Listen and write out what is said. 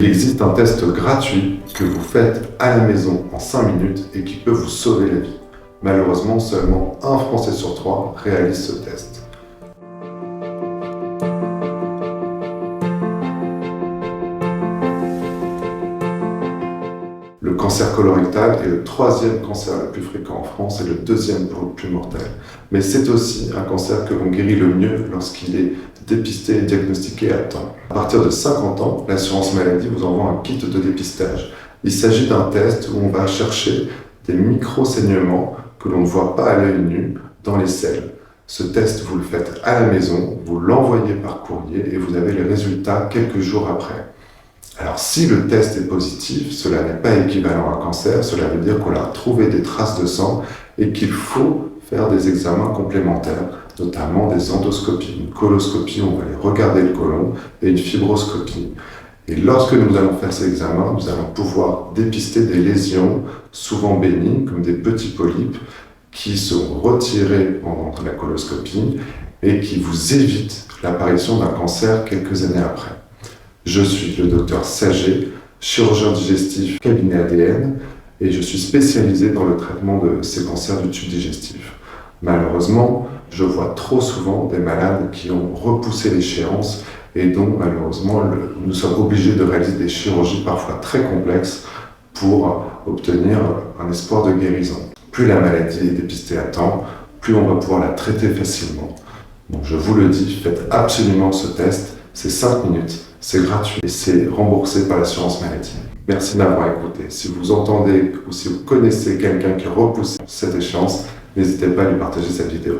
Il existe un test gratuit que vous faites à la maison en 5 minutes et qui peut vous sauver la vie. Malheureusement, seulement un Français sur 3 réalise ce test. Le cancer colorectal est le 3e cancer le plus fréquent en France et le 2e pour le plus mortel. Mais c'est aussi un cancer que l'on guérit le mieux lorsqu'il est dépisté et diagnostiqué à temps. À partir de 50 ans, l'assurance maladie vous envoie un kit de dépistage. Il s'agit d'un test où on va chercher des micro-saignements que l'on ne voit pas à l'œil nu dans les selles. Ce test, vous le faites à la maison, vous l'envoyez par courrier et vous avez les résultats quelques jours après. Alors si le test est positif, cela n'est pas équivalent à un cancer, cela veut dire qu'on a trouvé des traces de sang et qu'il faut faire des examens complémentaires, notamment des endoscopies, une coloscopie, on va aller regarder le côlon, et une fibroscopie. Et lorsque nous allons faire ces examens, nous allons pouvoir dépister des lésions, souvent bénignes, comme des petits polypes, qui seront retirés pendant la coloscopie et qui vous évitent l'apparition d'un cancer quelques années après. Je suis le docteur Saget, chirurgien digestif, cabinet ADN, et je suis spécialisé dans le traitement de ces cancers du tube digestif. Malheureusement, je vois trop souvent des malades qui ont repoussé l'échéance et dont malheureusement nous sommes obligés de réaliser des chirurgies parfois très complexes pour obtenir un espoir de guérison. Plus la maladie est dépistée à temps, plus on va pouvoir la traiter facilement. Donc je vous le dis, faites absolument ce test, c'est 5 minutes, c'est gratuit et c'est remboursé par l'assurance maladie. Merci de m'avoir écouté. Si vous entendez ou si vous connaissez quelqu'un qui repousse cette échéance, n'hésitez pas à lui partager cette vidéo.